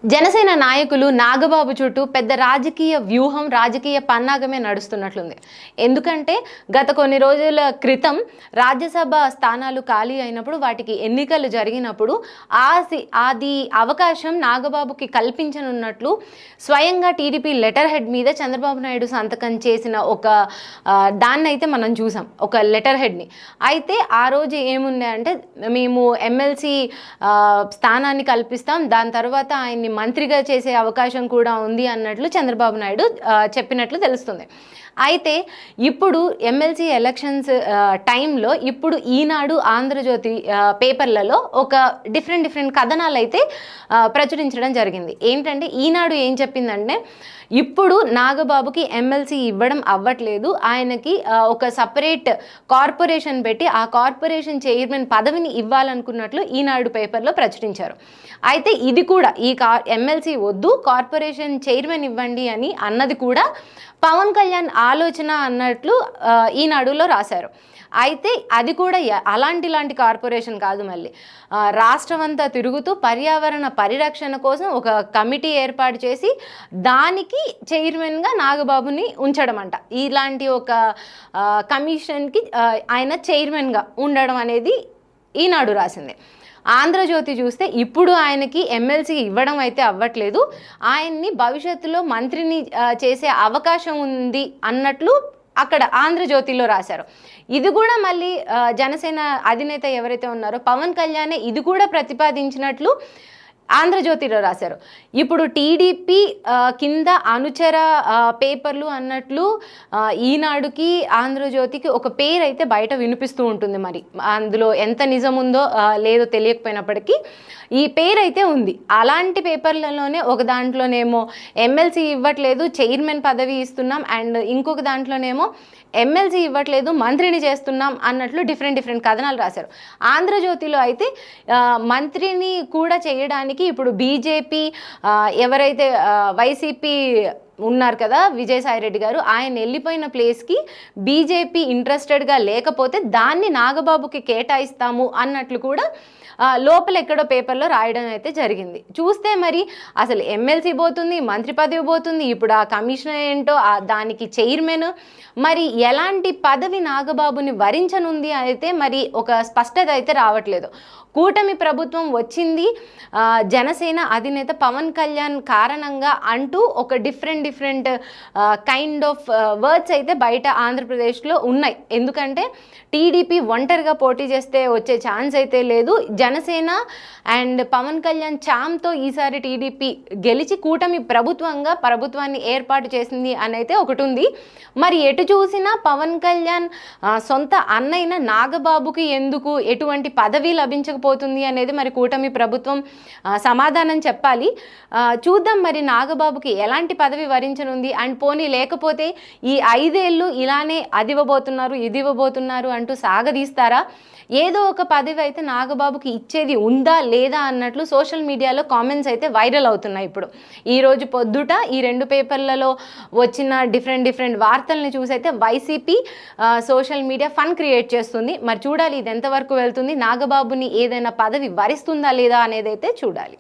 జనసేన నాయకులు నాగబాబు చుట్టూ పెద్ద రాజకీయ వ్యూహం, రాజకీయ పన్నాగమే నడుస్తున్నట్లుంది. ఎందుకంటే గత కొన్ని రోజుల క్రితం రాజ్యసభ స్థానాలు ఖాళీ అయినప్పుడు, వాటికి ఎన్నికలు జరిగినప్పుడు అది అవకాశం నాగబాబుకి కల్పించనున్నట్లు స్వయంగా టీడీపీ లెటర్ హెడ్ మీద చంద్రబాబు నాయుడు సంతకం చేసిన ఒక దాన్నైతే మనం చూసాం, ఒక లెటర్ హెడ్ని. అయితే ఆ రోజు ఏముంది అంటే, మేము ఎమ్మెల్సీ స్థానాన్ని కల్పిస్తాం, దాని తర్వాత ఆయన్ని మంత్రిగా చేసే అవకాశం కూడా ఉంది అన్నట్లు చంద్రబాబు నాయుడు చెప్పినట్లు తెలుస్తుంది. అయితే ఇప్పుడు ఎమ్మెల్సీ ఎలక్షన్స్ టైంలో ఇప్పుడు ఈనాడు, ఆంధ్రజ్యోతి పేపర్లలో ఒక డిఫరెంట్ కథనాలు అయితే ప్రచురించడం జరిగింది. ఏంటంటే ఈనాడు ఏం చెప్పిందంటే, ఇప్పుడు నాగబాబుకి ఎమ్మెల్సీ ఇవ్వడం అవ్వట్లేదు, ఆయనకి ఒక సపరేట్ కార్పొరేషన్ పెట్టి ఆ కార్పొరేషన్ చైర్మన్ పదవిని ఇవ్వాలనుకున్నట్లు ఈనాడు పేపర్లో ప్రచురించారు. అయితే ఇది కూడా ఎమ్మెల్సీ వద్దు, కార్పొరేషన్ చైర్మన్ ఇవ్వండి అని అన్నది కూడా పవన్ కళ్యాణ్ ఆలోచన అన్నట్లు ఈనాడులో రాశారు. అయితే అది కూడా అలాంటి కార్పొరేషన్ కాదు, మళ్ళీ రాష్ట్రం అంతా తిరుగుతూ పర్యావరణ పరిరక్షణ కోసం ఒక కమిటీ ఏర్పాటు చేసి దానికి చైర్మన్గా నాగబాబుని ఉంచడం అంట. ఇలాంటి ఒక కమిషన్కి ఆయన చైర్మన్గా ఉండడం అనేది ఈనాడు రాసింది. ఆంధ్రజ్యోతి చూస్తే ఇప్పుడు ఆయనకి ఎమ్మెల్సీ ఇవ్వడం అయితే అవ్వట్లేదు, ఆయన్ని భవిష్యత్తులో మంత్రిని చేసే అవకాశం ఉంది అన్నట్లు అక్కడ ఆంధ్రజ్యోతిలో రాశారు. ఇది కూడా మళ్ళీ జనసేన అధినేత ఎవరైతే ఉన్నారో పవన్ కళ్యాణ్ ఇది కూడా ప్రతిపాదించినట్లు ఆంధ్రజ్యోతిలో రాశారు. ఇప్పుడు టీడీపీ కింద అనుచర పేపర్లు అన్నట్లు ఈనాడుకి, ఆంధ్రజ్యోతికి ఒక పేరు అయితే బయట వినిపిస్తూ ఉంటుంది. మరి అందులో ఎంత నిజం ఉందో లేదో తెలియకపోయినప్పటికీ ఈ పేరు అయితే ఉంది. అలాంటి పేపర్లలోనే ఒక దాంట్లోనేమో ఎమ్మెల్సీ ఇవ్వట్లేదు, చైర్మన్ పదవి ఇస్తున్నాం, అండ్ ఇంకొక దాంట్లోనేమో ఎమ్మెల్సీ ఇవ్వట్లేదు, మంత్రిని చేస్తున్నాం అన్నట్లు డిఫరెంట్ కథనాలు రాశారు. ఆంధ్రజ్యోతిలో అయితే మంత్రిని కూడా చేయడానికి ఇప్పుడు బీజేపీ ఎవరైతే వైసీపీ ఉన్నారు కదా, విజయసాయిరెడ్డి గారు, ఆయన వెళ్ళిపోయిన ప్లేస్కి బీజేపీ ఇంట్రెస్టెడ్గా లేకపోతే దాన్ని నాగబాబుకి కేటాయిస్తాము అన్నట్లు కూడా లోపల ఎక్కడో పేపర్లో రాయడం అయితే జరిగింది. చూస్తే మరి అసలు ఎమ్మెల్సీ పోతుంది, మంత్రి పదవి పోతుంది, ఇప్పుడు ఆ కమిషనర్ ఏంటో, దానికి చైర్మన్, మరి ఎలాంటి పదవి నాగబాబుని వరించనుంది అయితే మరి ఒక స్పష్టత అయితే రావట్లేదు. కూటమి ప్రభుత్వం వచ్చింది జనసేన అధినేత పవన్ కళ్యాణ్ కారణంగా అంటూ ఒక డిఫరెంట్ కైండ్ ఆఫ్ వర్డ్స్ అయితే బయట ఆంధ్రప్రదేశ్లో ఉన్నాయి. ఎందుకంటే టీడీపీ ఒంటరిగా పోటీ చేస్తే వచ్చే ఛాన్స్ అయితే లేదు, జనసేన అండ్ పవన్ కళ్యాణ్ ఛామ్తో ఈసారి టీడీపీ గెలిచి కూటమి ప్రభుత్వాన్ని ఏర్పాటు చేసింది అని అయితే ఒకటి ఉంది. మరి ఎటు చూసినా పవన్ కళ్యాణ్ సొంత అన్నైన నాగబాబుకి ఎందుకు ఎటువంటి పదవి లభించకపోతుంది అనేది మరి కూటమి ప్రభుత్వం సమాధానం చెప్పాలి. చూద్దాం మరి నాగబాబుకి ఎలాంటి పదవి వరించనుంది. అండ్ పోనీ లేకపోతే ఈ 5 ఏళ్ళు ఇలానే అది ఇవ్వబోతున్నారు, ఇది ఇవ్వబోతున్నారు అంటూ సాగదీస్తారా? ఏదో ఒక పదవి అయితే నాగబాబుకి ఇచ్చేది ఉందా లేదా అన్నట్లు సోషల్ మీడియాలో కామెంట్స్ అయితే వైరల్ అవుతున్నాయి. ఇప్పుడు ఈరోజు పొద్దుట ఈ 2 పేపర్లలో వచ్చిన డిఫరెంట్ వార్తల్ని చూసైతే YCP social media fun create చేస్తుంది. మరి చూడాలి ఇది ఎంతవరకు వెళ్తుంది, నాగబాబుని ఏదైనా పదవి వరిస్తుందా లేదా అనేది అయితే చూడాలి.